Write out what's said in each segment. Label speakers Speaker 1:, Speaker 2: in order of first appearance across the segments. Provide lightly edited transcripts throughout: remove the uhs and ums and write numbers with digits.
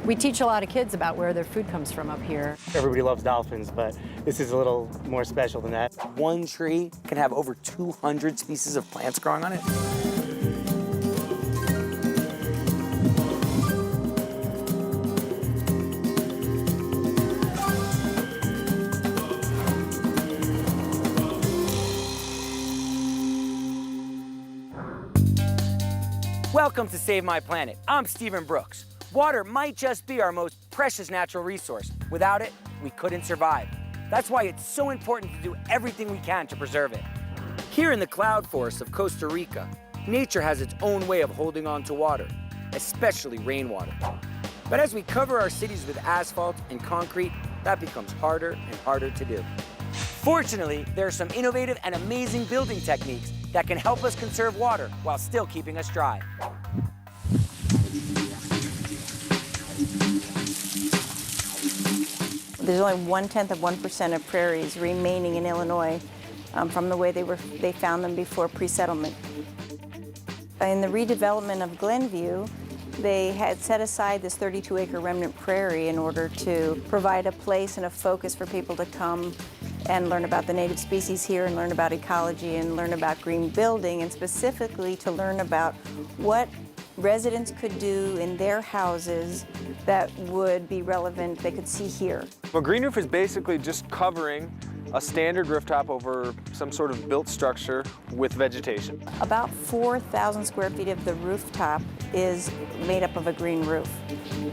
Speaker 1: We teach a lot of kids about where their food comes from up here.
Speaker 2: Everybody loves dolphins, but this is a little more special than that.
Speaker 3: One tree can have over 200 species of plants growing on it. Welcome to Save My Planet. I'm Stephen Brooks. Water might just be our most precious natural resource. Without it, we couldn't survive. That's why it's so important to do everything we can to preserve it. Here in the cloud forests of Costa Rica, nature has its own way of holding on to water, especially rainwater. But as we cover our cities with asphalt and concrete, that becomes harder and harder to do. Fortunately, there are some innovative and amazing building techniques that can help us conserve water while still keeping us dry.
Speaker 4: There's only 0.1% of prairies remaining in Illinois from the way they found them before pre-settlement. In the redevelopment of Glenview, they had set aside this 32-acre remnant prairie in order to provide a place and a focus for people to come and learn about the native species here and learn about ecology and learn about green building, and specifically to learn about what residents could do in their houses that would be relevant, they could see here.
Speaker 5: Well, green roof is basically just covering a standard rooftop over some sort of built structure with vegetation.
Speaker 4: About 4,000 square feet of the rooftop is made up of a green roof.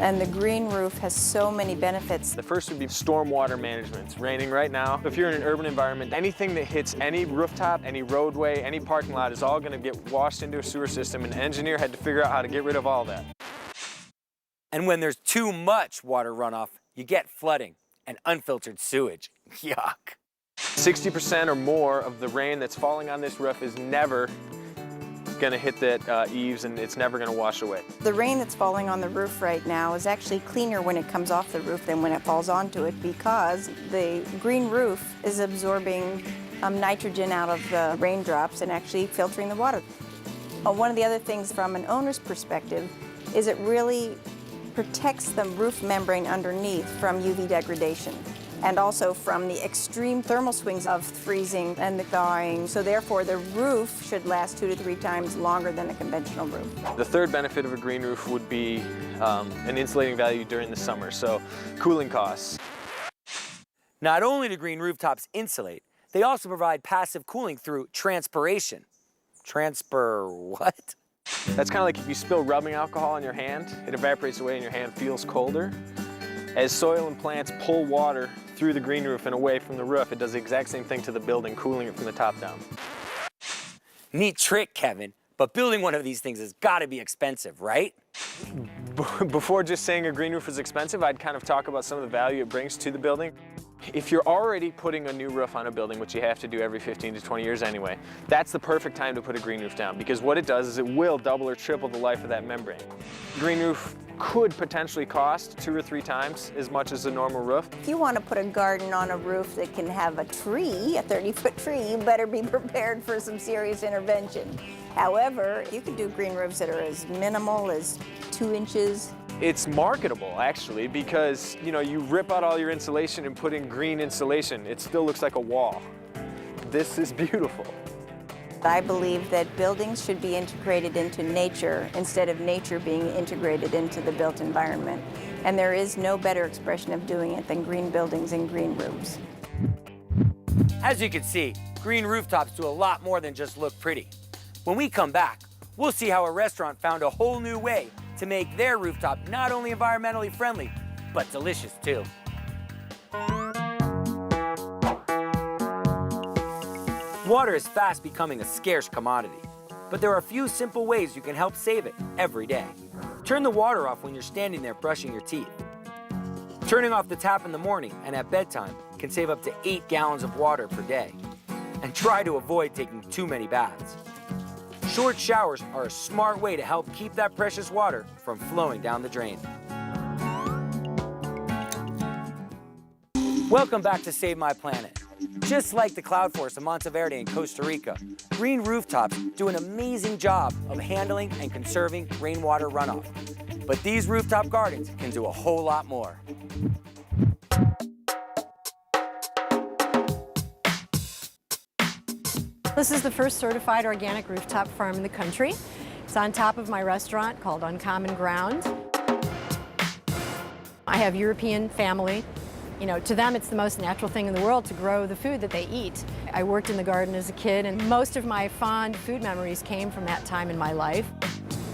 Speaker 4: And the green roof has so many benefits.
Speaker 5: The first would be stormwater management. It's raining right now. If you're in an urban environment, anything that hits any rooftop, any roadway, any parking lot is all going to get washed into a sewer system, and an engineer had to figure out how to get rid of all that.
Speaker 3: And when there's too much water runoff, you get flooding and unfiltered sewage. Yuck.
Speaker 5: 60% or more of the rain that's falling on this roof is never going to hit that eaves, and it's never going to wash away.
Speaker 4: The rain that's falling on the roof right now is actually cleaner when it comes off the roof than when it falls onto it, because the green roof is absorbing nitrogen out of the raindrops and actually filtering the water. One of the other things from an owner's perspective is it really protects the roof membrane underneath from UV degradation, and also from the extreme thermal swings of freezing and the thawing. So therefore, the roof should last 2 to 3 times longer than a conventional roof.
Speaker 5: The third benefit of a green roof would be an insulating value during the summer, so cooling costs.
Speaker 3: Not only do green rooftops insulate, they also provide passive cooling through transpiration. What?
Speaker 5: That's kind of like if you spill rubbing alcohol on your hand, it evaporates away and your hand feels colder. As soil and plants pull water through the green roof and away from the roof, it does the exact same thing to the building, cooling it from the top down.
Speaker 3: Neat trick, Kevin, but building one of these things has got to be expensive, right?
Speaker 5: Before just saying a green roof is expensive, I'd kind of talk about some of the value it brings to the building. If you're already putting a new roof on a building, which you have to do every 15 to 20 years anyway, that's the perfect time to put a green roof down, because what it does is it will double or triple the life of that membrane. Green roof could potentially cost 2 or 3 times as much as a normal roof.
Speaker 4: If you want to put a garden on a roof that can have a tree, a 30-foot tree, you better be prepared for some serious intervention. However, you can do green roofs that are as minimal as 2 inches.
Speaker 5: It's marketable, actually, because, you know, you rip out all your insulation and put in green insulation. It still looks like a wall. This is beautiful.
Speaker 4: I believe that buildings should be integrated into nature instead of nature being integrated into the built environment. And there is no better expression of doing it than green buildings and green roofs.
Speaker 3: As you can see, green rooftops do a lot more than just look pretty. When we come back, we'll see how a restaurant found a whole new way to make their rooftop not only environmentally friendly, but delicious too. Water is fast becoming a scarce commodity, but there are a few simple ways you can help save it every day. Turn the water off when you're standing there brushing your teeth. Turning off the tap in the morning and at bedtime can save up to 8 gallons of water per day. And try to avoid taking too many baths. Short showers are a smart way to help keep that precious water from flowing down the drain. Welcome back to Save My Planet. Just like the cloud forest of Monteverde in Costa Rica, green rooftops do an amazing job of handling and conserving rainwater runoff. But these rooftop gardens can do a whole lot more.
Speaker 1: This is the first certified organic rooftop farm in the country. It's on top of my restaurant called Uncommon Ground. I have European family. You know, to them it's the most natural thing in the world to grow the food that they eat. I worked in the garden as a kid, and most of my fond food memories came from that time in my life.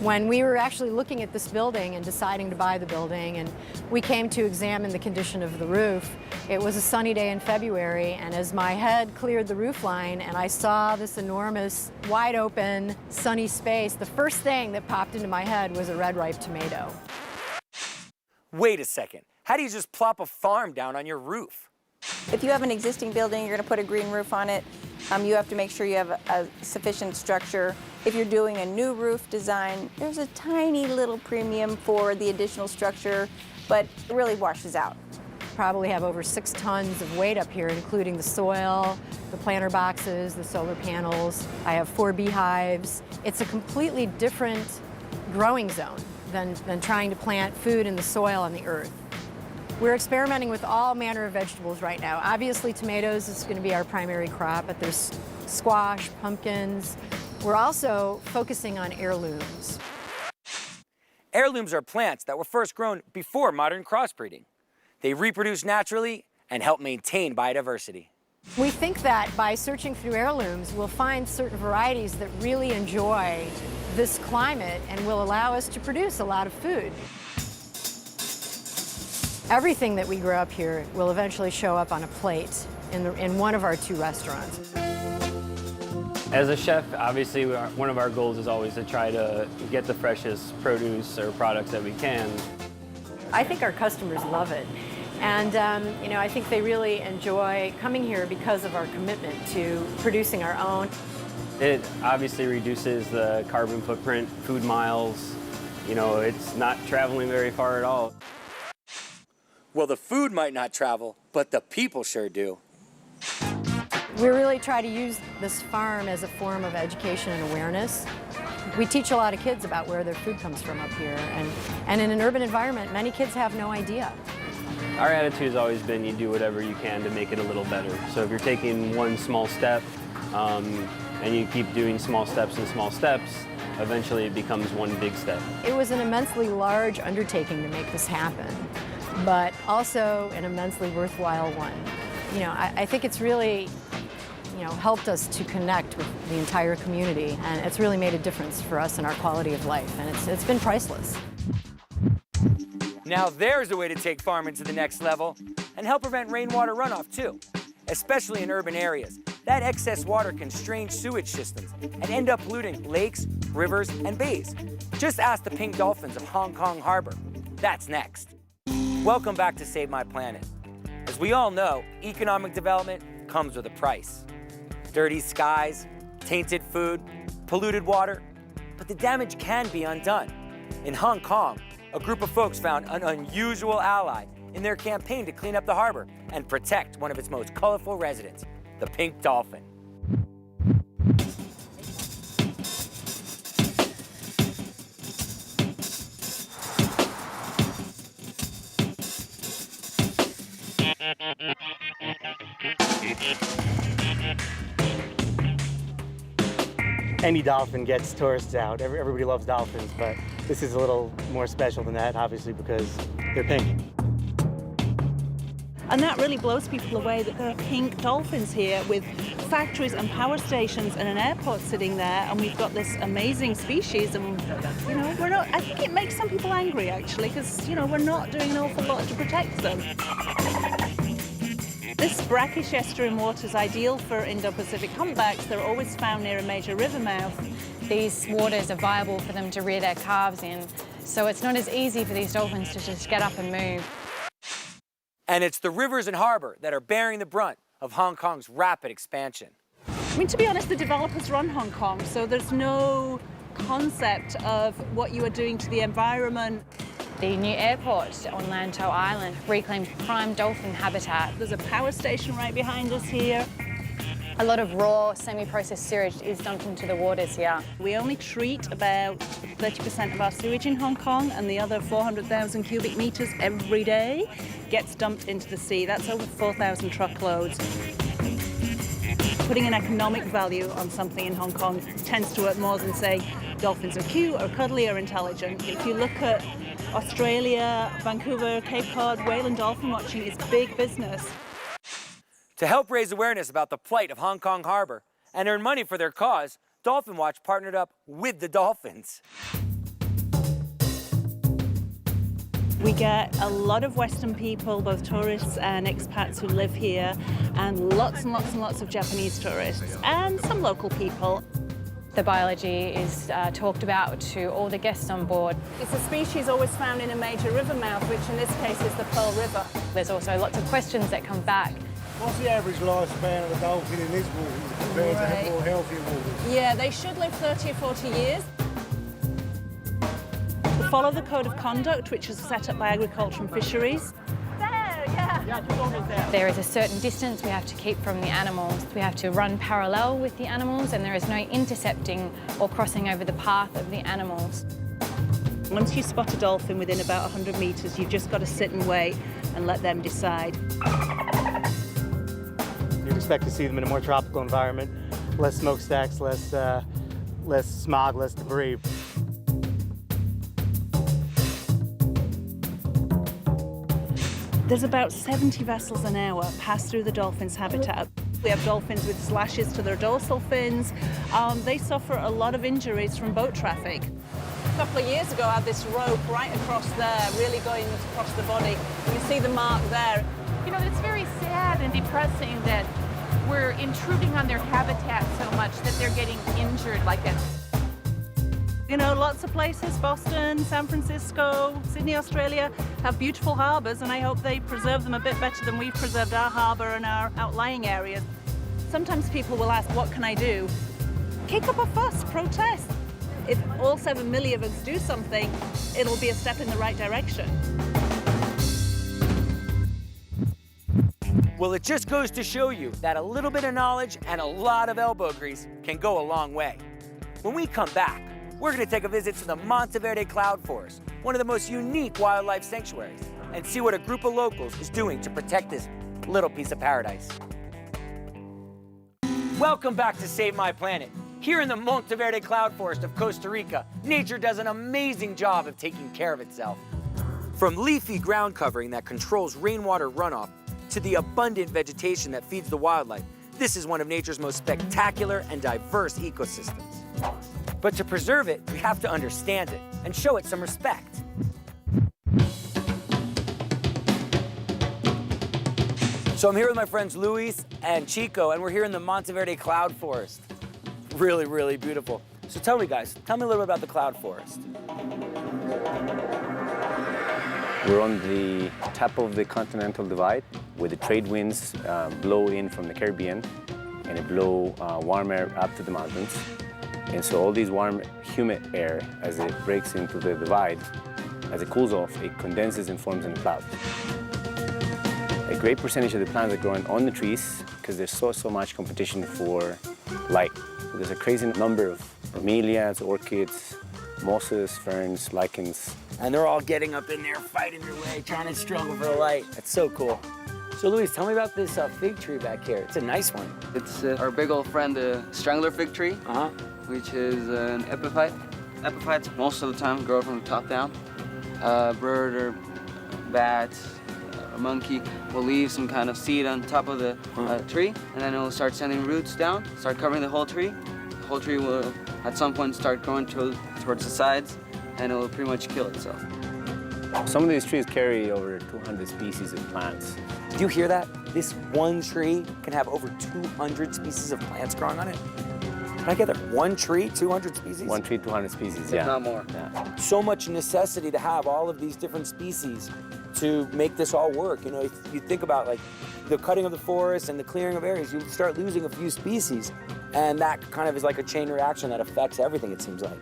Speaker 1: When we were actually looking at this building and deciding to buy the building, and we came to examine the condition of the roof, it was a sunny day in February, and as my head cleared the roof line and I saw this enormous, wide open, sunny space, the first thing that popped into my head was a red ripe tomato.
Speaker 3: Wait a second. How do you just plop a farm down on your roof?
Speaker 4: If you have an existing building, you're going to put a green roof on it. You have to make sure you have a sufficient structure. If you're doing a new roof design, there's a tiny little premium for the additional structure, but it really washes out.
Speaker 1: Probably have over 6 tons of weight up here, including the soil, the planter boxes, the solar panels. I have 4 beehives. It's a completely different growing zone than trying to plant food in the soil on the earth. We're experimenting with all manner of vegetables right now. Obviously, tomatoes is going to be our primary crop, but there's squash, pumpkins. We're also focusing on heirlooms.
Speaker 3: Heirlooms are plants that were first grown before modern crossbreeding. They reproduce naturally and help maintain biodiversity.
Speaker 1: We think that by searching through heirlooms, we'll find certain varieties that really enjoy this climate and will allow us to produce a lot of food. Everything that we grow up here will eventually show up on a plate in one of our 2 restaurants.
Speaker 6: As a chef, obviously, one of our goals is always to try to get the freshest produce or products that we can.
Speaker 1: I think our customers love it. And, you know, I think they really enjoy coming here because of our commitment to producing our own.
Speaker 6: It obviously reduces the carbon footprint, food miles. You know, it's not traveling very far at all.
Speaker 3: Well, the food might not travel, but the people sure do.
Speaker 1: We really try to use this farm as a form of education and awareness. We teach a lot of kids about where their food comes from up here, and in an urban environment, many kids have no idea.
Speaker 6: Our attitude has always been you do whatever you can to make it a little better. So if you're taking one small step and you keep doing small steps, eventually it becomes one big step.
Speaker 1: It was an immensely large undertaking to make this happen, but also an immensely worthwhile one. You know, I think it's really, you know, helped us to connect with the entire community, and it's really made a difference for us in our quality of life, and it's been priceless.
Speaker 3: Now there's a way to take farming to the next level and help prevent rainwater runoff too, especially in urban areas. That excess water can strain sewage systems and end up polluting lakes, rivers, and bays. Just ask the pink dolphins of Hong Kong Harbor. That's next. Welcome back to Save My Planet. As we all know, economic development comes with a price. Dirty skies, tainted food, polluted water, but the damage can be undone. In Hong Kong, a group of folks found an unusual ally in their campaign to clean up the harbor and protect one of its most colorful residents, the pink dolphin.
Speaker 2: Any dolphin gets tourists out. Everybody loves dolphins, but this is a little more special than that, obviously, because they're pink.
Speaker 7: And that really blows people away that there are pink dolphins here with factories and power stations and an airport sitting there, and we've got this amazing species, and you know, I think it makes some people angry actually, because you know, we're not doing an awful lot to protect them. This brackish estuarine water is ideal for Indo-Pacific humpbacks. They're always found near a major river mouth.
Speaker 8: These waters are viable for them to rear their calves in, so it's not as easy for these dolphins to just get up and move.
Speaker 3: And it's the rivers and harbor that are bearing the brunt of Hong Kong's rapid expansion.
Speaker 7: I mean, to be honest, the developers run Hong Kong, so there's no concept of what you are doing to the environment.
Speaker 8: The new airport on Lantau Island reclaimed prime dolphin habitat.
Speaker 7: There's a power station right behind us here.
Speaker 8: A lot of raw, semi-processed sewage is dumped into the waters here.
Speaker 7: We only treat about 30% of our sewage in Hong Kong, and the other 400,000 cubic meters every day gets dumped into the sea. That's over 4,000 truckloads. Putting an economic value on something in Hong Kong tends to work more than saying dolphins are cute or cuddly or intelligent. If you look at Australia, Vancouver, Cape Cod, whale and dolphin watching is big business.
Speaker 3: To help raise awareness about the plight of Hong Kong Harbor and earn money for their cause, Dolphin Watch partnered up with the dolphins.
Speaker 7: We get a lot of Western people, both tourists and expats who live here, and lots of Japanese tourists, and some local people.
Speaker 8: The biology is talked about to all the guests on board.
Speaker 7: It's a species always found in a major river mouth, which in this case is the Pearl River.
Speaker 8: There's also lots of questions that come back.
Speaker 9: What's the average lifespan of a dolphin in this water compared to the more healthier waters?
Speaker 7: Yeah, they should live 30 or 40 years. We follow the code of conduct, which is set up by Agriculture and Fisheries.
Speaker 8: There is a certain distance we have to keep from the animals. We have to run parallel with the animals, and there is no intercepting or crossing over the path of the animals.
Speaker 7: Once you spot a dolphin within about 100 meters, you've just got to sit and wait and let them decide.
Speaker 2: You'd expect to see them in a more tropical environment, less smokestacks, less smog, less debris.
Speaker 7: There's about 70 vessels an hour pass through the dolphins' habitat. We have dolphins with slashes to their dorsal fins. They suffer a lot of injuries from boat traffic. A couple of years ago, I had this rope right across there, really going across the body. You see the mark there.
Speaker 10: You know, it's very sad and depressing that we're intruding on their habitat so much that they're getting injured like that.
Speaker 7: You know, lots of places, Boston, San Francisco, Sydney, Australia, have beautiful harbours, and I hope they preserve them a bit better than we've preserved our harbour and our outlying areas. Sometimes people will ask, what can I do? Kick up a fuss, protest. If all 7 million of us do something, it'll be a step in the right direction.
Speaker 3: Well, it just goes to show you that a little bit of knowledge and a lot of elbow grease can go a long way. When we come back, we're going to take a visit to the Monteverde Cloud Forest, one of the most unique wildlife sanctuaries, and see what a group of locals is doing to protect this little piece of paradise. Welcome back to Save My Planet. Here in the Monteverde Cloud Forest of Costa Rica, nature does an amazing job of taking care of itself. From leafy ground covering that controls rainwater runoff to the abundant vegetation that feeds the wildlife, this is one of nature's most spectacular and diverse ecosystems. But to preserve it, we have to understand it and show it some respect. So I'm here with my friends Luis and Chico, and we're here in the Monteverde Cloud Forest. Really, really beautiful. So tell me, guys, tell me a little bit about the Cloud Forest.
Speaker 11: We're on the top of the continental divide, where the trade winds blow in from the Caribbean, and it blow warm air up to the mountains. And so all these warm, humid air, as it breaks into the divide, as it cools off, it condenses and forms in a cloud. A great percentage of the plants are growing on the trees because there's so much competition for light. So there's a crazy number of bromeliads, orchids, mosses, ferns, lichens.
Speaker 3: And they're all getting up in there, fighting their way, trying to struggle for the light. That's so cool. So Luis, tell me about this fig tree back here. It's a nice one.
Speaker 12: It's our big old friend, the strangler fig tree, which is an epiphyte. Epiphytes most of the time grow from the top down. A bird or bat, a monkey will leave some kind of seed on top of the tree, and then it will start sending roots down, start covering the whole tree. The whole tree will at some point start growing towards the sides, and it will pretty much kill itself.
Speaker 11: Some of these trees carry over 200 species of plants.
Speaker 3: Did you hear that? This one tree can have over 200 species of plants growing on it. Can I get that? One tree, 200 species?
Speaker 11: One tree, 200 species, yeah.
Speaker 12: If not more.
Speaker 11: Yeah.
Speaker 3: So much necessity to have all of these different species to make this all work. You know, if you think about like the cutting of the forest and the clearing of areas, you start losing a few species, and that kind of is like a chain reaction that affects everything, it seems like.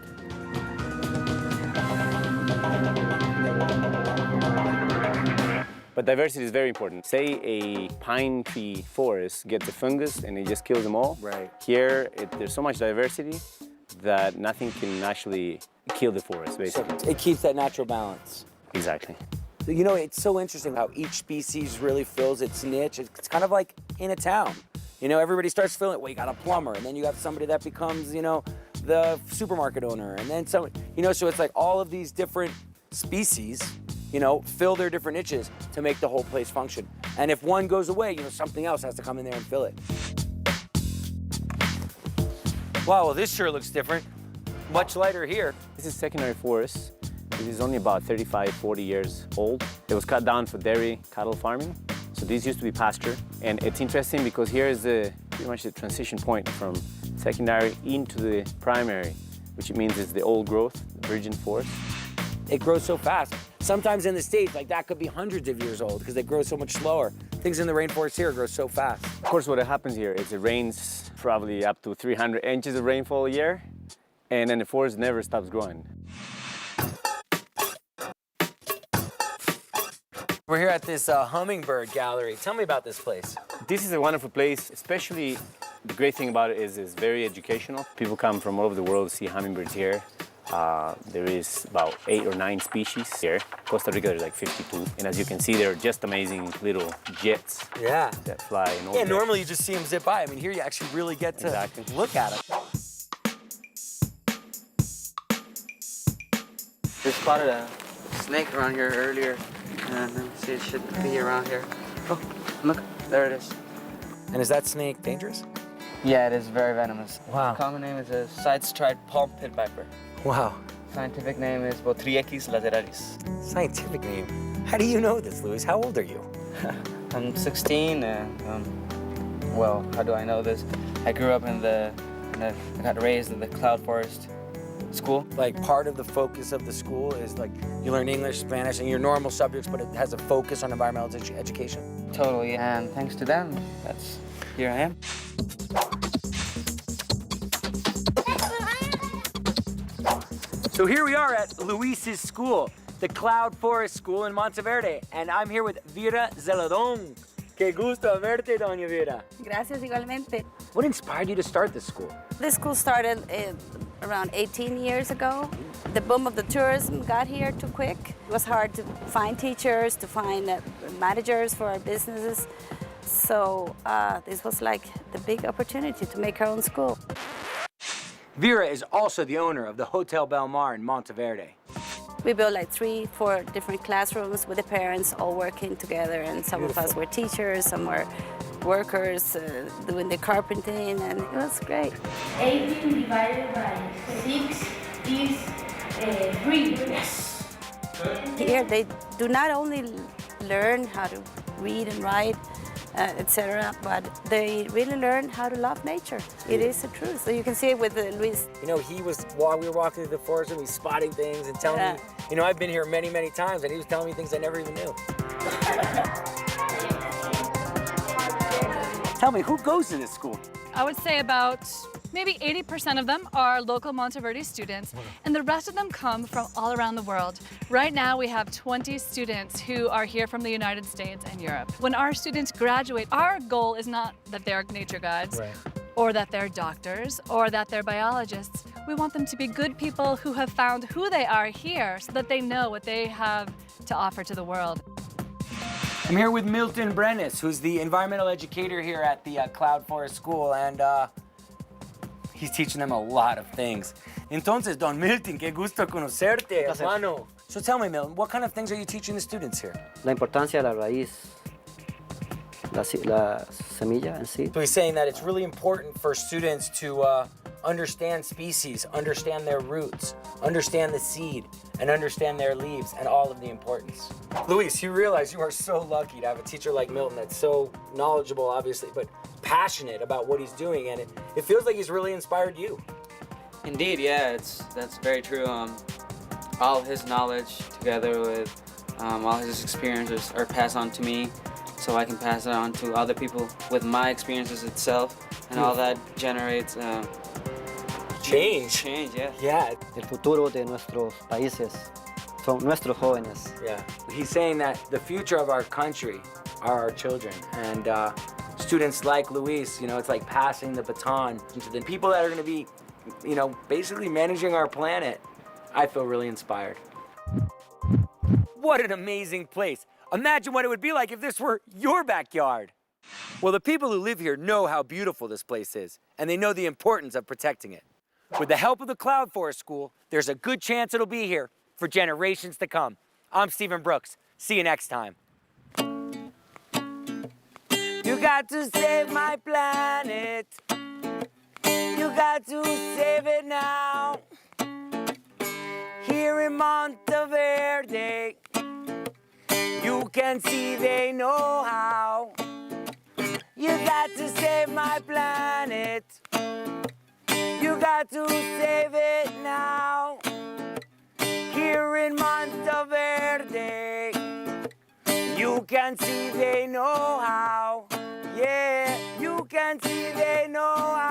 Speaker 11: But diversity is very important. Say a pine tree forest gets a fungus and it just kills them all.
Speaker 3: Right.
Speaker 11: Here, there's so much diversity that nothing can actually kill the forest, basically.
Speaker 3: So it keeps that natural balance.
Speaker 11: Exactly.
Speaker 3: You know, it's so interesting how each species really fills its niche. It's kind of like in a town. You know, everybody starts filling it. Well, you got a plumber, and then you have somebody that becomes, you know, the supermarket owner, and then some, you know, so it's like all of these different species, you know, fill their different niches to make the whole place function. And if one goes away, you know, something else has to come in there and fill it. Wow, well, this sure looks different. Much lighter here.
Speaker 11: This is secondary forest. This is only about 35, 40 years old. It was cut down for dairy cattle farming. So these used to be pasture. And it's interesting because here is pretty much the transition point from secondary into the primary, which means it's the old growth, the virgin forest.
Speaker 3: It grows so fast. Sometimes in the States, like that could be hundreds of years old because they grow so much slower. Things in the rainforest here grow so fast.
Speaker 11: Of course, what happens here is it rains probably up to 300 inches of rainfall a year, and then the forest never stops growing.
Speaker 3: We're here at this hummingbird gallery. Tell me about this place.
Speaker 11: This is a wonderful place, especially the great thing about it is it's very educational. People come from all over the world to see hummingbirds here. There is about 8 or 9 species here. Costa Rica, there's like 52. And as you can see, they're just amazing little jets that fly in all directions.
Speaker 3: Normally you just see them zip by. I mean, here you actually really get to look at them.
Speaker 12: We spotted a snake around here earlier, and let me see, it should be around here. Oh, look, there it is.
Speaker 3: And is that snake dangerous?
Speaker 12: Yeah, it is very venomous.
Speaker 3: Wow.
Speaker 12: The common name is a side-striped palm pit viper.
Speaker 3: Wow.
Speaker 12: Scientific name is Botriechis lateralis.
Speaker 3: Scientific name. How do you know this, Luis? How old are you?
Speaker 12: I'm 16, well, how do I know this? I grew up I got raised in the cloud forest school.
Speaker 3: Like part of the focus of the school is like you learn English, Spanish, and your normal subjects, but it has a focus on environmental education.
Speaker 12: Totally, and thanks to them, here I am.
Speaker 3: So here we are at Luis's school, the Cloud Forest School in Monteverde, and I'm here with Vera Zeladon. Qué gusto verte, doña Vera.
Speaker 13: Gracias, igualmente.
Speaker 3: What inspired you to start this school?
Speaker 13: This school started around 18 years ago. The boom of the tourism got here too quick. It was hard to find teachers, to find managers for our businesses. So this was like the big opportunity to make our own school.
Speaker 3: Vera is also the owner of the Hotel Belmar in Monteverde.
Speaker 13: We built like 3, 4 different classrooms with the parents all working together, and some of us were teachers, some were workers doing the carpenting, and it was great.
Speaker 14: 18 divided by 6 is 3. Yes.
Speaker 13: Here they do not only learn how to read and write, etc., but they really learn how to love nature. It is the truth. So you can see it with Luis.
Speaker 3: You know, while we were walking through the forest, and he's spotting things and telling me, you know, I've been here many, many times, and he was telling me things I never even knew. Tell me, who goes to this school?
Speaker 15: I would say about maybe 80% of them are local Monteverde students, and the rest of them come from all around the world. Right now, we have 20 students who are here from the United States and Europe. When our students graduate, our goal is not that they're nature guides, or that they're doctors, or that they're biologists. We want them to be good people who have found who they are here so that they know what they have to offer to the world.
Speaker 3: I'm here with Milton Brenes, who's the environmental educator here at the Cloud Forest School, and he's teaching them a lot of things. Entonces, Don Milton, qué gusto conocerte, hermano. So tell me, Milton, what kind of things are you teaching the students here?
Speaker 16: La importancia de la raíz, la semilla en sí.
Speaker 3: So he's saying that it's really important for students to understand species, understand their roots, understand the seed, and understand their leaves and all of the importance. Luis, you realize you are so lucky to have a teacher like Milton that's so knowledgeable, obviously, but passionate about what he's doing, and it feels like he's really inspired you.
Speaker 12: Indeed, yeah, that's very true. All of his knowledge together with all his experiences are passed on to me, so I can pass it on to other people with my experiences itself, and all that generates
Speaker 3: change.
Speaker 12: Change, yeah.
Speaker 3: Yeah.
Speaker 16: El futuro de nuestros países son nuestros jóvenes.
Speaker 3: Yeah. He's saying that the future of our country are our children. And students like Luis, you know, it's like passing the baton to the people that are going to be, you know, basically managing our planet. I feel really inspired. What an amazing place. Imagine what it would be like if this were your backyard. Well, the people who live here know how beautiful this place is, and they know the importance of protecting it. With the help of the Cloud Forest School, there's a good chance it'll be here for generations to come. I'm Stephen Brooks. See you next time. You got to save my planet. You got to save it now. Here in Monteverde, you can see they know how. You got to save my planet. You got to save it now. Here in Monteverde, you can see they know how. Yeah, you can see they know how.